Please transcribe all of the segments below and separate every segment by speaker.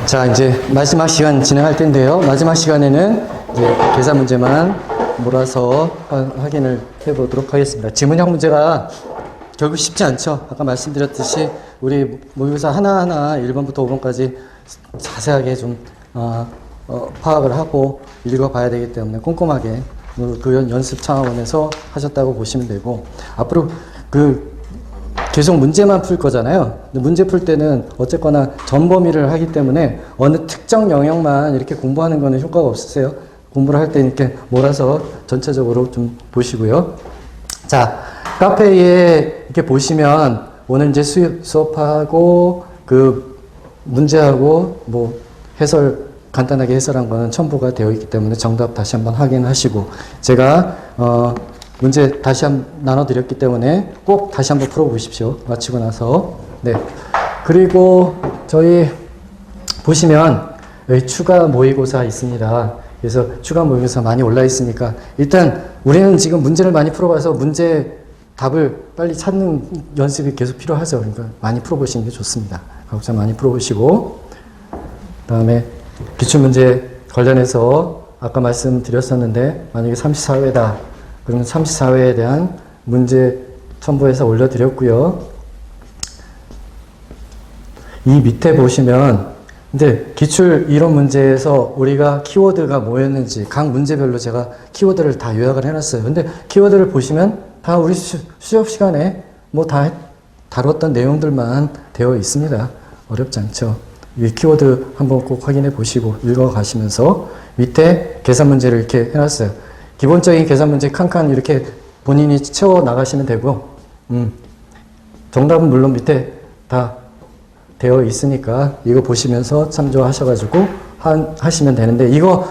Speaker 1: 자, 이제 마지막 시간 진행할 텐데요. 마지막 시간에는 이제 계산 문제만 몰아서 확인을 해보도록 하겠습니다. 지문형 문제가 결국 쉽지 않죠. 아까 말씀드렸듯이 우리 모의고사 하나하나 1번부터 5번까지 자세하게 좀 파악을 하고 읽어봐야 되기 때문에 꼼꼼하게 그 연습 차원에서 하셨다고 보시면 되고, 앞으로 계속 문제만 풀 거잖아요. 근데 문제 풀 때는 어쨌거나 전범위를 하기 때문에 어느 특정 영역만 이렇게 공부하는 거는 효과가 없으세요. 공부를 할 때 이렇게 몰아서 전체적으로 좀 보시고요. 자, 카페에 이렇게 보시면 오늘 이제 수업하고 그 문제하고 뭐 해설 간단하게 해설한 거는 첨부가 되어 있기 때문에 정답 다시 한번 확인하시고, 제가 문제 다시 한번 나눠드렸기 때문에 꼭 다시 한번 풀어보십시오. 마치고 나서. 네. 그리고 저희 보시면 여기 추가 모의고사 있습니다. 그래서 추가 모의고사 많이 올라 있으니까 일단 우리는 지금 문제를 많이 풀어봐서 문제 답을 빨리 찾는 연습이 계속 필요하죠. 그러니까 많이 풀어보시는 게 좋습니다. 각자 많이 풀어보시고, 그 다음에 기출문제 관련해서 아까 말씀드렸었는데 만약에 34회다. 그러면 34회에 대한 문제 첨부해서 올려드렸고요. 이 밑에 보시면 이제 기출 이론 문제에서 우리가 키워드가 뭐였는지 각 문제별로 제가 키워드를 다 요약을 해놨어요. 근데 키워드를 보시면 다 우리 수업 시간에 뭐 다 다뤘던 내용들만 되어 있습니다. 어렵지 않죠. 이 키워드 한번 꼭 확인해 보시고 읽어가시면서 밑에 계산 문제를 이렇게 해놨어요. 기본적인 계산 문제 칸칸 이렇게 본인이 채워 나가시면 되고, 정답은 물론 밑에 다 되어 있으니까 이거 보시면서 참조하셔가지고 하시면 되는데, 이거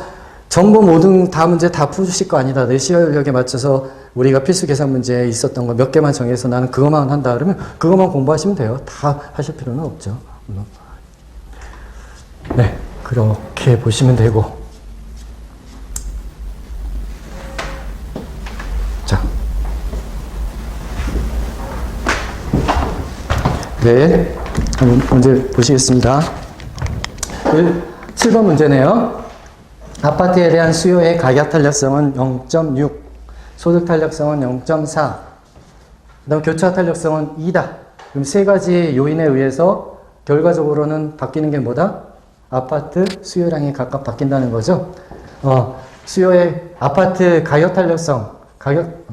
Speaker 1: 전부 모든 다 문제 다 푸실 거 아니다. 내 시력에 맞춰서 우리가 필수 계산 문제에 있었던 거 몇 개만 정해서 나는 그것만 한다. 그러면 그것만 공부하시면 돼요. 다 하실 필요는 없죠. 물론. 네, 그렇게 보시면 되고. 자. 네, 한번 문제 보시겠습니다. 7번 문제네요. 아파트에 대한 수요의 가격 탄력성은 0.6, 소득 탄력성은 0.4, 그다음 교차 탄력성은 2다. 그럼 세 가지 요인에 의해서 결과적으로는 바뀌는 게 뭐다? 아파트 수요량이 각각 바뀐다는 거죠. 수요의 아파트 가격 탄력성, 가격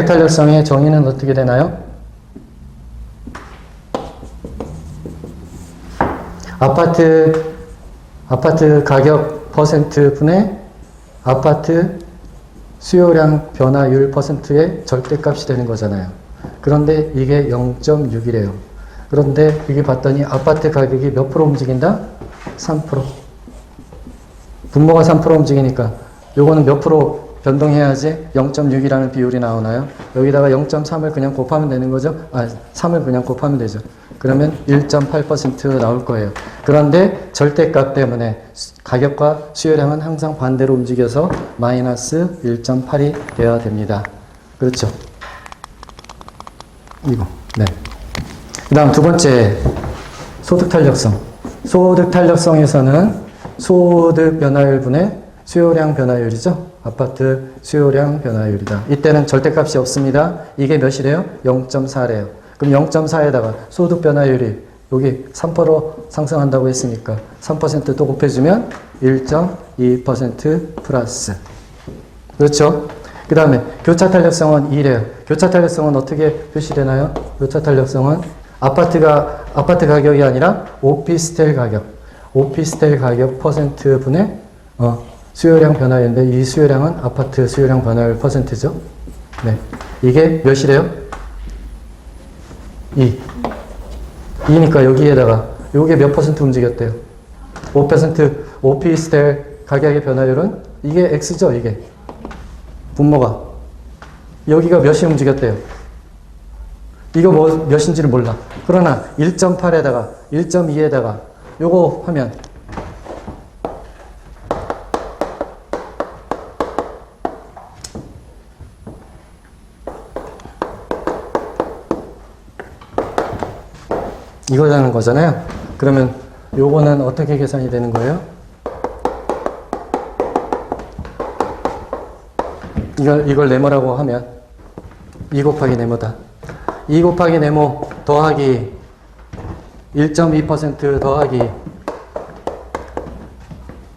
Speaker 1: 탄력성의 정의는 어떻게 되나요? 아파트 가격 퍼센트 분의 아파트 수요량 변화율 퍼센트의 절대값이 되는 거잖아요. 그런데 이게 0.6이래요. 그런데 여기 봤더니 아파트 가격이 몇 프로 움직인다? 3%. 분모가 3% 움직이니까 요거는 몇 프로 변동해야지 0.6이라는 비율이 나오나요? 여기다가 0.3을 그냥 곱하면 되는 거죠? 3을 그냥 곱하면 되죠. 그러면 1.8% 나올 거예요. 그런데 절대값 때문에 가격과 수요량은 항상 반대로 움직여서 마이너스 1.8이 되어야 됩니다. 그렇죠? 이거. 네. 그 다음 두 번째, 소득 탄력성. 소득 탄력성에서는 소득 변화율분의 수요량 변화율이죠. 아파트 수요량 변화율이다. 이때는 절대값이 없습니다. 이게 몇이래요? 0.4래요. 그럼 0.4에다가 소득 변화율이 여기 3% 상승한다고 했으니까 3% 또 곱해주면 1.2% 플러스. 그렇죠? 그 다음에 교차 탄력성은 2래요. 교차 탄력성은 어떻게 표시되나요? 교차 탄력성은 아파트 가격이 아니라 오피스텔 가격 퍼센트 분의 수요량 변화율인데, 이 수요량은 아파트 수요량 변화율 퍼센트죠. 네. 이게 몇이래요? 2니까 여기에다가 요게 몇 퍼센트 움직였대요? 5%. 오피스텔 가격의 변화율은 이게 X죠, 이게. 분모가. 여기가 몇이 움직였대요? 이거 몇인지를 몰라. 그러나 1.8에다가 1.2에다가 요거 하면 이거라는 거잖아요. 그러면 요거는 어떻게 계산이 되는 거예요? 이걸 네모라고 하면 2 곱하기 네모다. 2 곱하기 네모 더하기 1.2% 더하기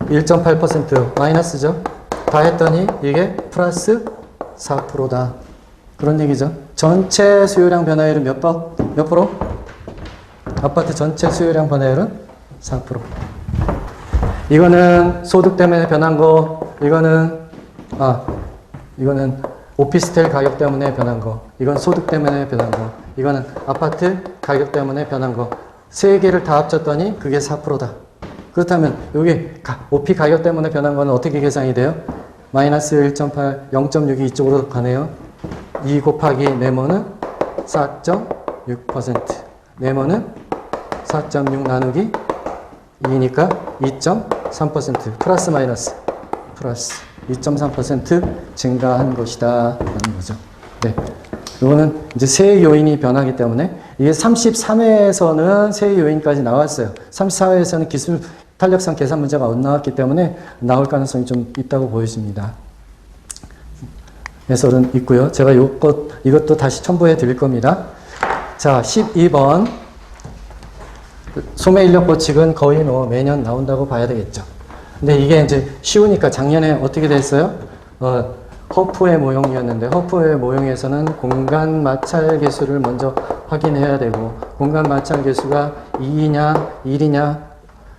Speaker 1: 1.8% 마이너스죠. 다 했더니 이게 플러스 4%다. 그런 얘기죠. 전체 수요량 변화율은 몇 프로? 아파트 전체 수요량 변화율은 4%. 이거는 소득 때문에 변한 거, 이거는 오피스텔 가격 때문에 변한 거, 이건 소득 때문에 변한 거, 이거는 아파트 가격 때문에 변한 거. 세 개를 다 합쳤더니 그게 4%다. 그렇다면 여기 오피 가격 때문에 변한 거는 어떻게 계산이 돼요? 마이너스 1.8, 0.6이 이쪽으로 가네요. 2 곱하기 네모는 4.6%. 네모는 4.6 나누기 2니까 2.3% 플러스 마이너스 플러스 2.3% 증가한 것이다 라는 거죠. 네. 이거는 이제 세 요인이 변하기 때문에 이게 33회에서는 세 요인까지 나왔어요. 34회에서는 기술 탄력성 계산 문제가 안 나왔기 때문에 나올 가능성이 좀 있다고 보여집니다. 해설은 있고요. 제가 이것도 다시 첨부해 드릴 겁니다. 자, 12번. 소매 인력 법칙은 거의 뭐 매년 나온다고 봐야 되겠죠. 근데 이게 이제 쉬우니까 작년에 어떻게 됐어요? 허프의 모형이었는데 허프의 모형에서는 공간 마찰 계수를 먼저 확인해야 되고 공간 마찰 계수가 2냐 1이냐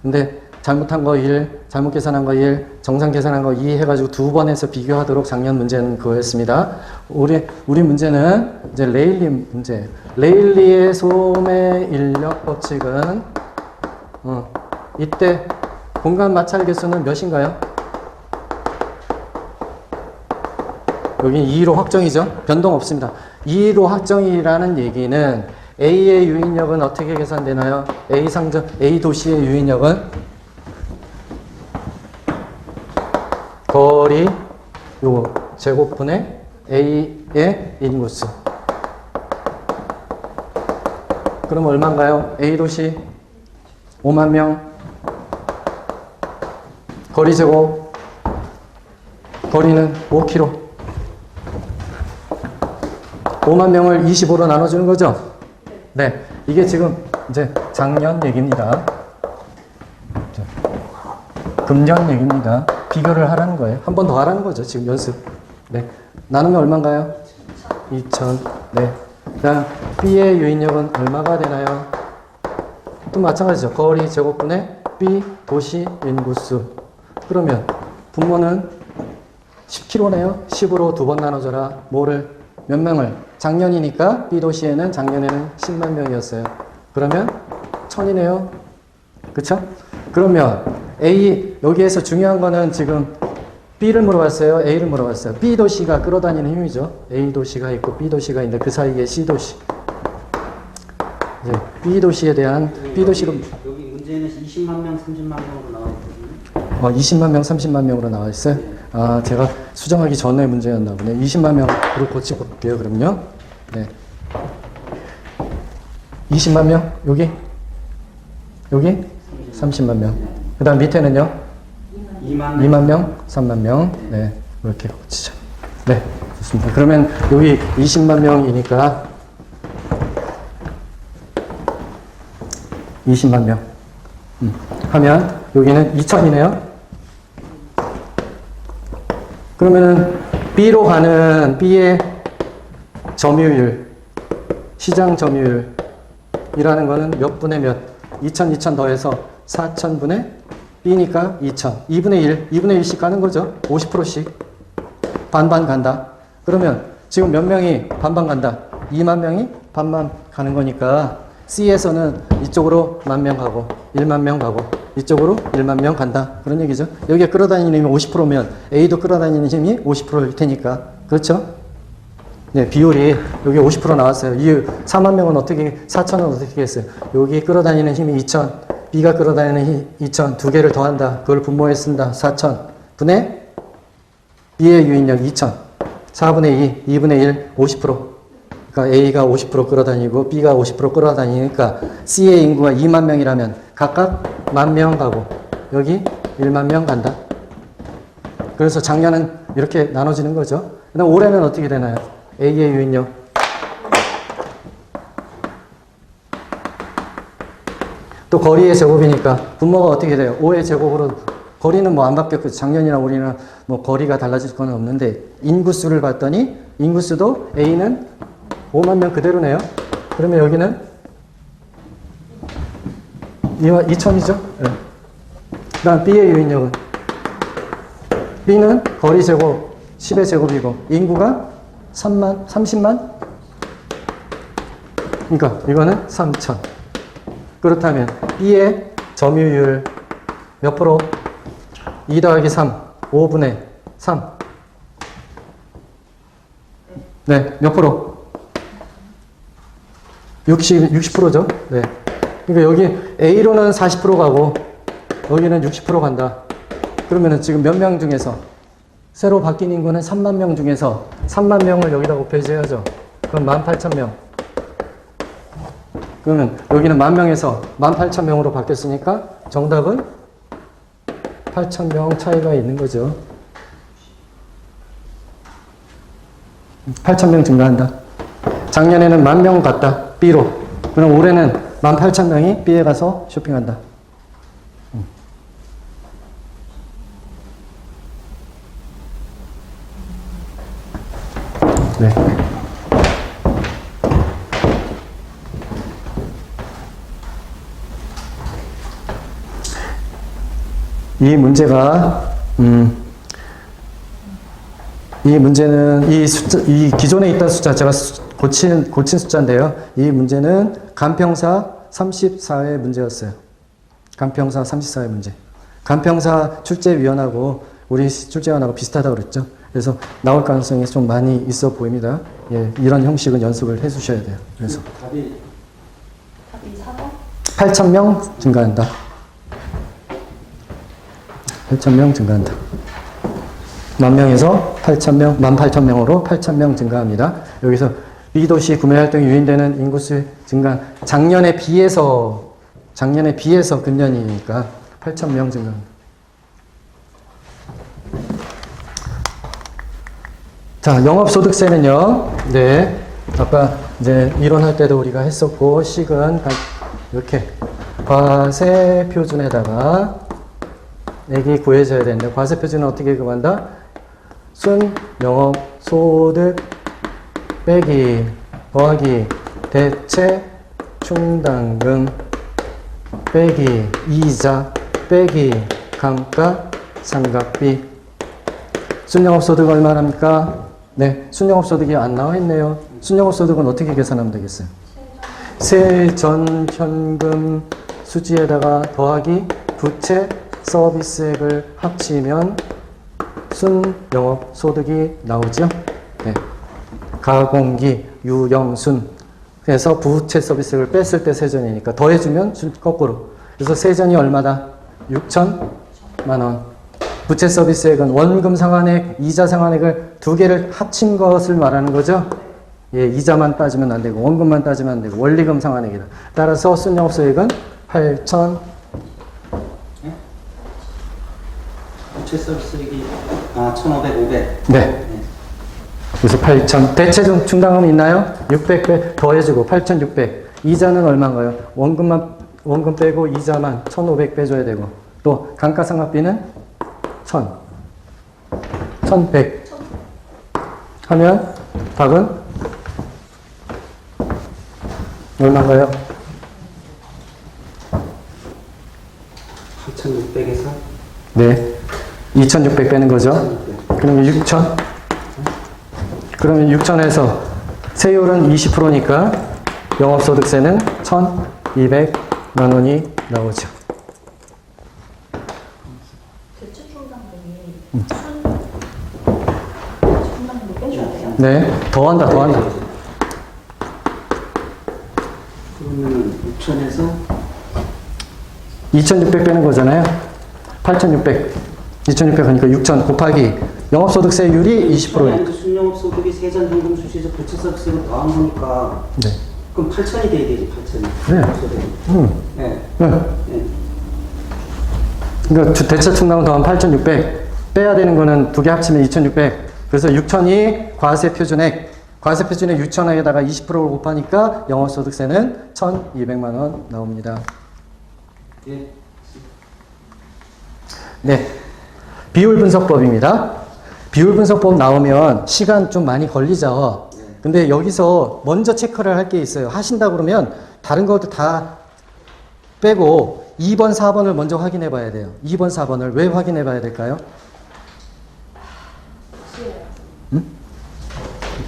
Speaker 1: 근데 잘못한 거 1, 잘못 계산한 거 1, 정상 계산한 거 2 해가지고 두 번 해서 비교하도록 작년 문제는 그거였습니다. 우리 문제는 이제 레일리 문제예요. 레일리의 소매 인력 법칙은 이때 공간 마찰 계수는 몇인가요? 여기 2로 확정이죠. 변동 없습니다. 2로 확정이라는 얘기는 A의 유인력은 어떻게 계산되나요? A 도시의 유인력은 거리 요 제곱분의 A의 인구수. 그럼 얼마인가요? A 도시 5만 명 거리 제곱 거리는 5km 5만 명을 25로 나눠주는 거죠? 네. 이게 지금 이제 작년 얘기입니다. 금년 얘기입니다. 비교를 하라는 거예요. 한 번 더 하라는 거죠. 지금 연습. 네. 나누면 얼마인가요? 2000. 네. 그 다음, B의 유인력은 얼마가 되나요? 또 마찬가지죠. 거리 제곱분의 B 도시 인구수. 그러면 분모는 10km네요. 10으로 두 번 나눠줘라. 몇 명을? 작년이니까 B 도시에는 작년에는 10만 명이었어요. 그러면 1000이네요. 그쵸? 그러면 A, 여기에서 중요한 거는 지금 B를 물어봤어요. A를 물어봤어요. B 도시가 끌어다니는 힘이죠. A 도시가 있고 B 도시가 있는데 그 사이에 C 도시. 이제 B 도시에 대한 B 도시로
Speaker 2: 여기 문제는 20만 명, 30만 명으로 나와 있거든요.
Speaker 1: 20만 명, 30만 명으로 나와 있어요. 아, 제가 수정하기 전에 문제였나 보네. 20만 명으로 고치고 볼게요. 그럼요. 네. 20만 명, 여기 30만 명. 그 다음 밑에는요? 2만 명, 3만 명. 네. 이렇게 고치죠. 네. 좋습니다. 그러면 여기 20만 명이니까 20만 명. 하면 여기는 2000이네요. 그러면은 B로 가는 B의 점유율, 시장 점유율이라는 거는 몇 분의 몇? 2000 더해서 4000분의 B니까 2000. 2분의 1씩 가는 거죠. 50%씩. 반반 간다. 그러면 지금 몇 명이 반반 간다? 2만 명이 반반 가는 거니까 C에서는 이쪽으로 10,000명 가고 1만 명 가고 이쪽으로 1만 명 간다. 그런 얘기죠. 여기에 끌어다니는 힘이 50%면 A도 끌어다니는 힘이 50%일 테니까. 그렇죠? 네, 비율이 여기 50% 나왔어요. 이 4만 명은 4천은 어떻게 했어요? 여기 끌어다니는 힘이 2천, B가 끌어다니는 힘이 2천, 두 개를 더한다. 그걸 분모에 쓴다. 4천. 분의 B의 유인력 2천. 4분의 2, 2분의 1, 50%. 그러니까 A가 50% 끌어다니고 B가 50% 끌어다니니까 C의 인구가 2만 명이라면 각각 10,000명 가고 여기 1만 명 간다. 그래서 작년은 이렇게 나눠지는 거죠. 그다음 올해는 어떻게 되나요? A의 유인력. 또 거리의 제곱이니까 분모가 어떻게 돼요? 5의 제곱으로 거리는 뭐 안 바뀌었고 작년이나 올해나 뭐 거리가 달라질 건 없는데 인구수를 봤더니 인구수도 A는 5만 명 그대로네요. 그러면 여기는 2,000이죠. 네. 그 다음 B의 유인력은 B는 거리 제곱 10의 제곱이고 인구가 30만? 그러니까 이거는 3,000. 그렇다면 B의 점유율 몇 프로? 2 더하기 3, 5분의 3. 네, 몇 프로? 60%죠? 네. 그러니까 여기 A로는 40% 가고 여기는 60% 간다. 그러면은 지금 몇 명 중에서 새로 바뀐 인구는 3만 명 중에서 3만 명을 여기다 곱해줘야죠. 그럼 18,000명. 그러면 여기는 10,000명에서 18,000명으로 바뀌었으니까 정답은 8,000명 차이가 있는 거죠. 8,000명 증가한다. 작년에는 10,000명 갔다. B로. 그럼 올해는 18,000명이 B에 가서 쇼핑한다. 네. 이 문제가 이 문제는 이 기존에 있던 숫자 제가 고친 숫자인데요. 이 문제는 간평사 34회 문제였어요. 간평사 34회 문제. 간평사 출제위원하고 우리 출제위원하고 비슷하다고 그랬죠. 그래서 나올 가능성이 좀 많이 있어 보입니다. 예, 이런 형식은 연습을 해 주셔야 돼요. 그래서
Speaker 2: 답이
Speaker 1: 4번? 8,000명 증가한다. 8,000명 증가한다. 10,000명에서 8,000명, 18,000명으로 8,000명 증가합니다. 여기서 B도시 구매활동이 유인되는 인구수 증가, 작년에 비해서 금년이니까 8,000명 증가합니다. 자, 영업소득세는요, 네. 아까 이제 이론할 때도 우리가 했었고, 식은 이렇게 과세 표준에다가 액이 구해져야 되는데, 과세 표준은 어떻게 구한다? 순 영업소득 빼기 더하기 대체 충당금 빼기 이자 빼기 감가상각비. 순영업소득 얼마랍니까? 네, 순영업소득이 안 나와 있네요. 순영업소득은 어떻게 계산하면 되겠어요? 세전 현금 수지에다가 더하기 부채 서비스액을 합치면 순영업소득이 나오죠. 네. 가공기 유영순 그래서 부채 서비스액을 뺐을 때 세전이니까 더해주면 거꾸로. 그래서 세전이 얼마다? 6,000만 원. 부채 서비스액은 원금 상환액, 이자 상환액을 두 개를 합친 것을 말하는 거죠. 예, 이자만 따지면 안 되고 원금만 따지면 안 되고 원리금 상환액이다. 따라서 순영업소액은 8,000.
Speaker 2: 부채 서비스액이 1,500, 500.
Speaker 1: 네. 그래서 8,000. 대체 충당금 있나요? 600 더해주고 8,600. 이자는 얼마인가요? 원금 빼고 이자만 1,500 빼줘야 되고 또 감가상각비는 1,100 하면 답은 얼마인가요?
Speaker 2: 8,600에서
Speaker 1: 네, 2,600 빼는 거죠. 그러면 6,000. 그러면 6,000에서 세율은 20%니까 영업소득세는 1,200만 원이 나오죠.
Speaker 3: 대체 충당금이 충당금 빼줘야 돼요?
Speaker 1: 네, 더한다.
Speaker 2: 그러면 6,000에서
Speaker 1: 2,600 빼는 거잖아요. 8,600. 2,600 하니까 6,000 곱하기 영업소득세율이 20%예요.
Speaker 2: 아니, 순영업소득이 세전 현금 수수에서 부채서비스로 더한 거니까
Speaker 1: 네.
Speaker 2: 그럼 8천이 돼야 되지 8천이.
Speaker 1: 네.
Speaker 2: 네.
Speaker 1: 네.
Speaker 2: 네.
Speaker 1: 그러니까 대체 충당은 더하면 8,600 빼야 되는 거는 두 개 합치면 2,600 그래서 6,000이 과세 표준액 6,000원에다가 20%를 곱하니까 영업소득세는 1,200만 원 나옵니다.
Speaker 2: 예.
Speaker 1: 네. 비율 분석법입니다. 비율 분석법 나오면 시간 좀 많이 걸리죠. 근데 여기서 먼저 체크를 할 게 있어요. 하신다 그러면 다른 것도 다 빼고 2번, 4번을 먼저 확인해 봐야 돼요. 2번, 4번을 왜 확인해 봐야 될까요?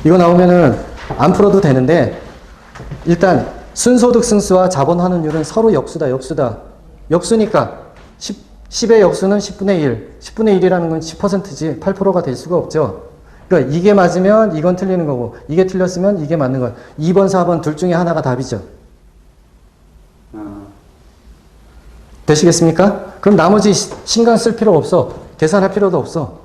Speaker 1: 이거 나오면은 안 풀어도 되는데 일단 순소득 승수와 자본 환원율은 서로 역수다. 역수니까 10의 역수는 10분의 1. 10분의 1이라는 건 10%지 8%가 될 수가 없죠. 그러니까 이게 맞으면 이건 틀리는 거고 이게 틀렸으면 이게 맞는 거예요. 2번, 4번 둘 중에 하나가 답이죠. 되시겠습니까? 그럼 나머지 신경 쓸 필요 없어. 계산할 필요도 없어.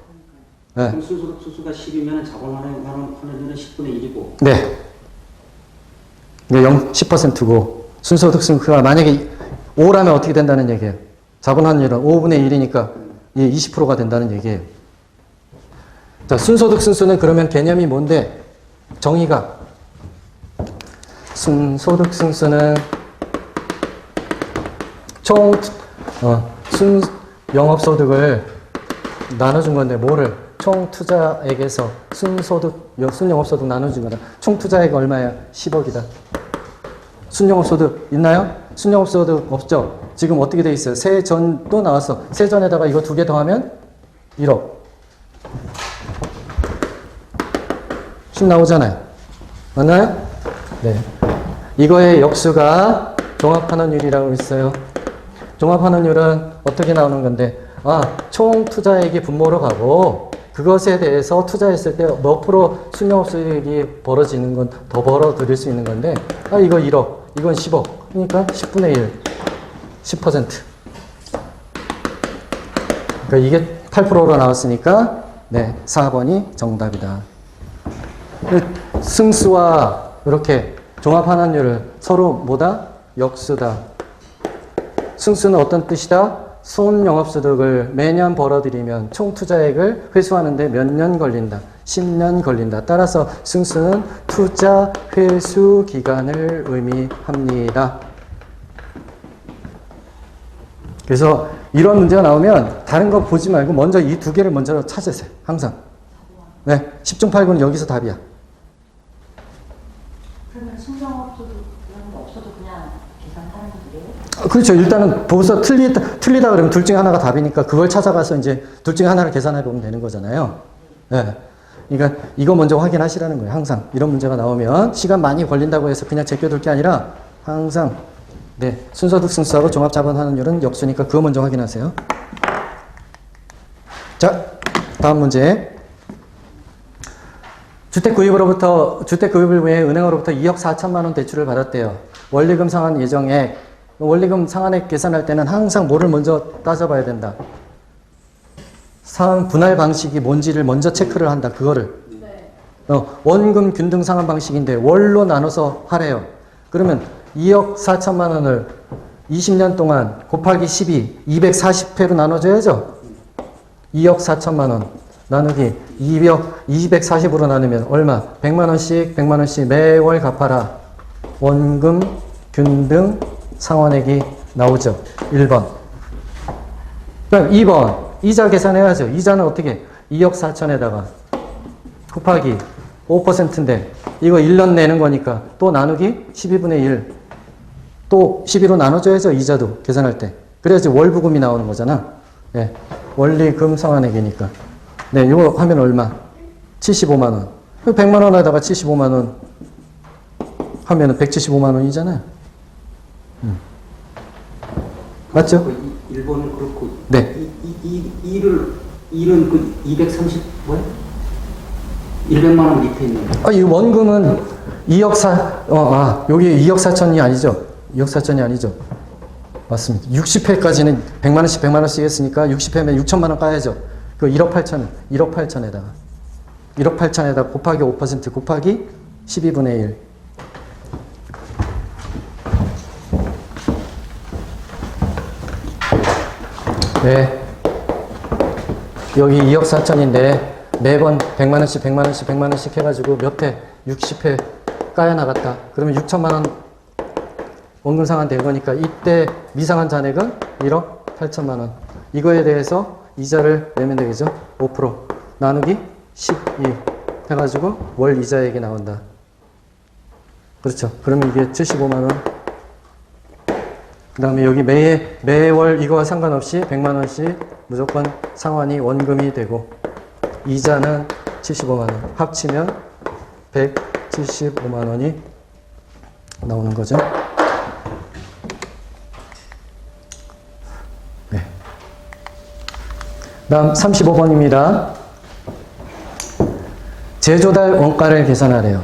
Speaker 1: 네.
Speaker 2: 그럼 순소득 수수가 10이면 자본환원율은 10분의 1이고.
Speaker 1: 네. 그러니까 10%고 순소득 승수가 만약에 5라면 어떻게 된다는 얘기예요? 자본환율은 5분의 1이니까 20%가 된다는 얘기예요. 자, 순소득 승수는 그러면 개념이 뭔데? 정의가 순소득 승수는 총 영업소득을 나눠준 건데 뭐를? 총 투자액에서 순영업소득 나눠준 거다. 총 투자액 얼마야? 10억이다. 순영업소득 있나요? 순영업소득 없죠? 지금 어떻게 돼 있어요? 세전도 나왔어. 세전에다가 이거 두 개 더하면 1억. 10 나오잖아요. 맞나요? 네. 이거의 역수가 종합환원율이라고 있어요. 종합환원율은 어떻게 나오는 건데, 총 투자액이 분모로 가고, 그것에 대해서 투자했을 때 몇 프로 순영업소득이 벌어지는 건 더 벌어들일 수 있는 건데, 이거 1억, 이건 10억. 그러니까 10분의 1, 10%. 그러니까 이게 8%로 나왔으니까, 네, 4번이 정답이다. 승수와 이렇게 종합환원율을 서로 뭐다? 역수다. 승수는 어떤 뜻이다? 순영업소득을 매년 벌어들이면 총 투자액을 회수하는데 몇 년 걸린다? 10년 걸린다. 따라서 승수는 투자 회수 기간을 의미합니다. 그래서 이런 문제가 나오면 다른 거 보지 말고 먼저 이 두 개를 먼저 찾으세요. 항상. 네, 10중 8구는 여기서 답이야.
Speaker 3: 그러면 순정업소득 이런 거 없어도 그냥 계산하는 거예요?
Speaker 1: 그렇죠. 일단은 보고서 틀리다 그러면 둘 중에 하나가 답이니까 그걸 찾아가서 이제 둘 중에 하나를 계산해 보면 되는 거잖아요. 네. 그러니까 이거 먼저 확인하시라는 거예요. 항상 이런 문제가 나오면 시간 많이 걸린다고 해서 그냥 제껴둘 게 아니라 항상 네, 순소득 승수하고 종합자본환원율은 역수니까 그거 먼저 확인하세요. 자, 다음 문제. 주택 구입을 위해 은행으로부터 2억 4천만 원 대출을 받았대요. 원리금 상환 예정액. 원리금 상환액 계산할 때는 항상 뭐를 먼저 따져봐야 된다. 상환 분할 방식이 뭔지를 먼저 체크를 한다. 그거를.
Speaker 3: 네.
Speaker 1: 원금 균등 상환 방식인데 월로 나눠서 하래요. 그러면 2억 4천만 원을 20년 동안 곱하기 12, 240회로 나눠줘야죠. 2억 4천만 원 나누기 240으로 나누면 얼마? 100만 원씩 100만 원씩 매월 갚아라. 원금 균등 상환액이 나오죠. 1번. 그럼 2번. 이자 계산해야죠. 이자는 어떻게? 2억 4천에다가 곱하기 5%인데 이거 1년 내는 거니까 또 나누기 12분의 1. 또 12로 나눠줘야죠. 이자도 계산할 때. 그래야지 월부금이 나오는 거잖아. 네. 원리금 상환액이니까. 네, 이거 하면 얼마? 75만 원. 100만 원에다가 75만 원 하면은 175만 원이잖아요. 맞죠?
Speaker 2: 1번은 그렇고.
Speaker 1: 네.
Speaker 2: 1은 그 230, 뭐야? 100만 원 밑에 있는 거.
Speaker 1: 이 원금은 2억 4, 여기 2억 4천이 아니죠? 2억 4천이 아니죠? 맞습니다. 60회까지는 100만 원씩 100만 원씩 했으니까 60회면 6천만 원 까야죠. 그 1억 8천에다가 1억 8천에다 곱하기 5% 곱하기 12분의 1. 네. 여기 2억 4천인데 매번 100만원씩 100만원씩 100만원씩 해가지고 몇 회? 60회 까여 나갔다. 그러면 6천만 원 원금상환 된 거니까 이때 미상환 잔액은 1억 8천만 원. 이거에 대해서 이자를 내면 되겠죠? 5% 나누기 12 해가지고 월 이자액이 나온다. 그렇죠. 그러면 이게 75만 원. 그 다음에 여기 매월 이거와 상관없이 100만 원씩 무조건 상환이 원금이 되고 이자는 75만 원. 합치면 175만 원이 나오는 거죠. 네. 다음 35번입니다. 제조달 원가를 계산하래요.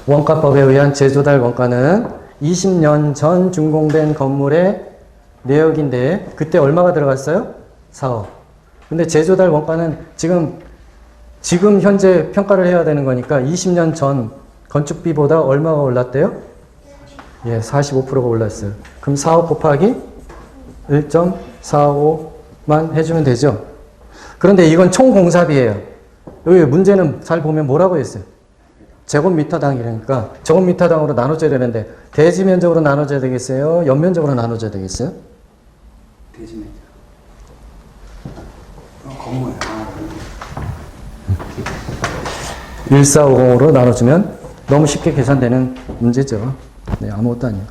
Speaker 1: 원가법에 의한 제조달 원가는 20년 전 준공된 건물의 내역인데 그때 얼마가 들어갔어요? 4억. 근데 제조달 원가는 지금 현재 평가를 해야 되는 거니까 20년 전 건축비보다 얼마가 올랐대요? 예, 45%가 올랐어요. 그럼 4억 곱하기 1.45만 해주면 되죠. 그런데 이건 총 공사비예요. 여기 문제는 잘 보면 뭐라고 했어요? 제곱미터당이라니까 제곱미터당으로 나눠줘야 되는데 대지면적으로 나눠줘야 되겠어요? 연면적으로 나눠줘야 되겠어요?
Speaker 2: 대지면. 건물.
Speaker 1: 1450으로 나눠주면 너무 쉽게 계산되는 문제죠. 네, 아무것도 아니에요.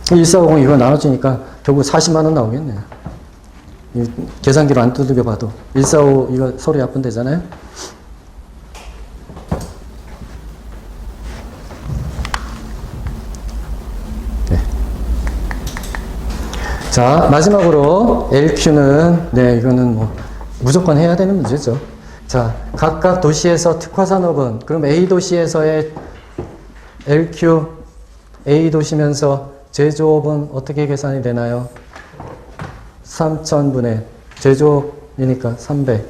Speaker 1: 1450 이거 나눠주니까 결국 40만 원 나오겠네요. 계산기로 안 두들겨 봐도 145 이거 서로 약분되잖아요. 네. 자, 마지막으로 LQ는 네, 이거는 뭐 무조건 해야 되는 문제죠. 자, 각각 도시에서 특화산업은 그럼 A 도시에서의 LQ A 도시면서 제조업은 어떻게 계산이 되나요? 3,000분의 제조업이니까 300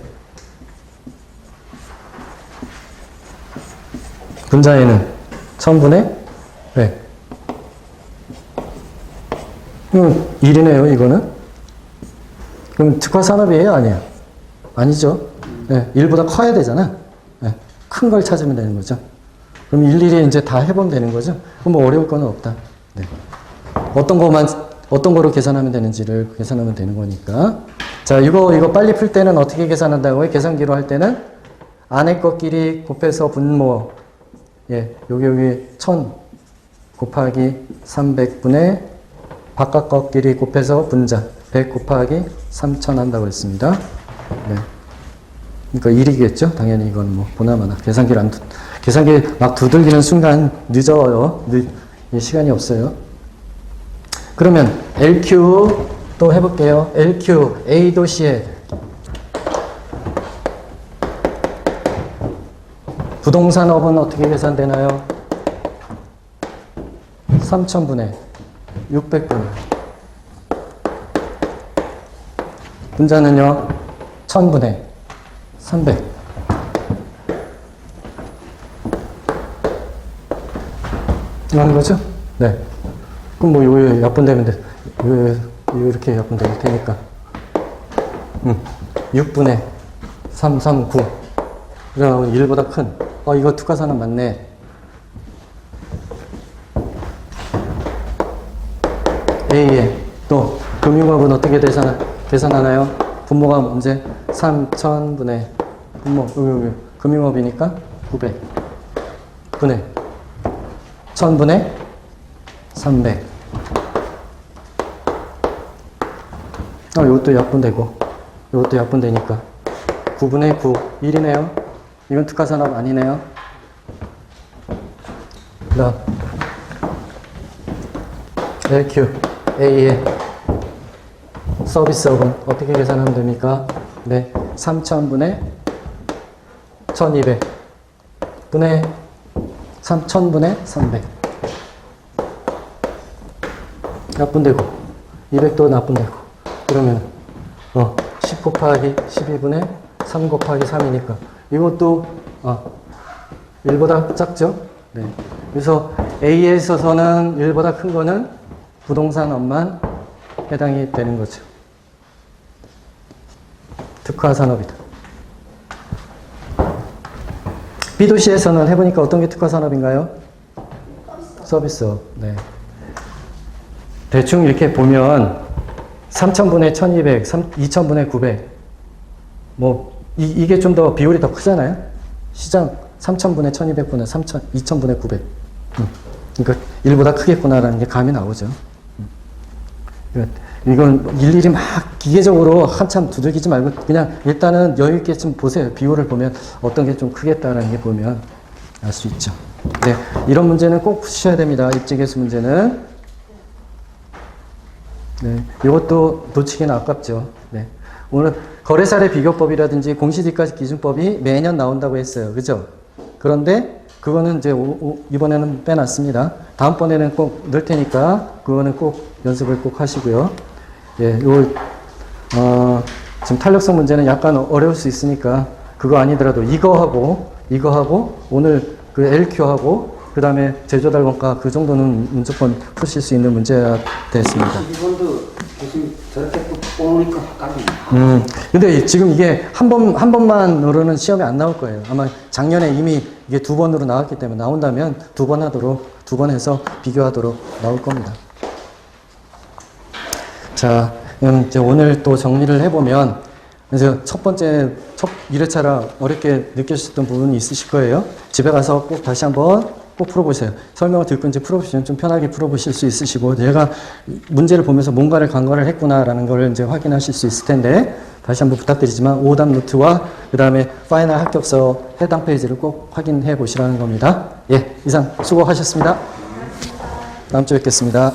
Speaker 1: 분자에는 1,000분의 100 1이네요 이거는. 그럼 특화산업이에요 아니에요? 아니죠. 네, 1보다 커야 되잖아. 네, 큰 걸 찾으면 되는 거죠. 그럼 일일이 이제 다 해보면 되는 거죠. 그럼 뭐 어려울 거는 없다. 네. 어떤 거로 계산하면 되는지를 계산하면 되는 거니까. 자, 이거 빨리 풀 때는 어떻게 계산한다고요? 계산기로 할 때는 안에 것끼리 곱해서 분모. 예, 여기 1000 곱하기 300분의 바깥 것끼리 곱해서 분자. 100 곱하기 3000 한다고 했습니다. 네. 그러니까 1이겠죠? 당연히 이건 뭐 보나마나. 계산기 막 두들기는 순간 늦어요. 시간이 없어요. 그러면 LQ 또 해볼게요. LQ A 도시에 부동산업은 어떻게 계산되나요? 3000분의 600분의 분자는요 1000분의 300 하는 거죠? 네. 그럼 뭐 요게 약분되면 돼. 이렇게 약분될 테니까 6분의 339 그러면 1보다 큰 이거 특화산업 맞네. A에 또 금융업은 어떻게 계산하나요? 분모가 문제 3000분의 분모 금융업이니까 900 분의 1000분의 300 이것도 약분되고 이것도 약분되니까 9분의 9 1이네요. 이건 특화산업 아니네요. 그 다음 LQ A의 서비스업은 어떻게 계산하면 됩니까? 네, 3000분의 1200 분의 3000분의 300 납분되고 200도 납분되고 그러면 10 곱하기 12분의 3 곱하기 3이니까 이것도 1보다 작죠? 네. 그래서 A에 있어서는 1보다 큰 거는 부동산 업만 해당이 되는 거죠. 특화 산업이다. B도시에서는 해보니까 어떤 게 특화 산업인가요? 서비스업. 네. 대충 이렇게 보면 3,000분의 1,200, 2,000분의 900. 이게 좀 더 비율이 더 크잖아요. 시장 3,000분의 1,200분의 2,000분의 900. 그러니까 1보다 크겠구나라는 게 감이 나오죠. 이건 일일이 막 기계적으로 한참 두들기지 말고 그냥 일단은 여유 있게 좀 보세요. 비율을 보면 어떤 게 좀 크겠다라는 게 보면 알 수 있죠. 네, 이런 문제는 꼭 푸셔야 됩니다. 입지계수 문제는. 네, 이것도 놓치기는 아깝죠. 네, 오늘 거래사례 비교법이라든지 공시지가 기준법이 매년 나온다고 했어요. 그죠? 그런데 그거는 이제 이번에는 빼놨습니다. 다음번에는 꼭 넣을 테니까 그거는 꼭 연습을 꼭 하시고요. 예, 지금 탄력성 문제는 약간 어려울 수 있으니까 그거 아니더라도 이거하고 오늘 그 LQ하고 그 다음에 제조달원가 그 정도는 무조건 푸실 수 있는 문제가 됐습니다.
Speaker 2: 12번도 교수님 저렇게 또 뽑으니까 헷갈리네.
Speaker 1: 근데 지금 이게 한 번만으로는 시험에 안 나올 거예요. 아마 작년에 이미 이게 2번으로 나왔기 때문에 나온다면 2번 해서 비교하도록 나올 겁니다. 자, 이제 오늘 또 정리를 해보면, 그래서 첫 1회차라 어렵게 느껴졌던 부분이 있으실 거예요. 집에 가서 꼭 다시 한번 꼭 풀어보세요. 설명을 듣고 이제 풀어보시면 좀 편하게 풀어보실 수 있으시고, 제가 문제를 보면서 뭔가를 간과를 했구나라는 걸 이제 확인하실 수 있을 텐데, 다시 한번 부탁드리지만, 오답 노트와 그 다음에 파이널 합격서 해당 페이지를 꼭 확인해 보시라는 겁니다. 예, 이상 수고하셨습니다. 다음 주에 뵙겠습니다.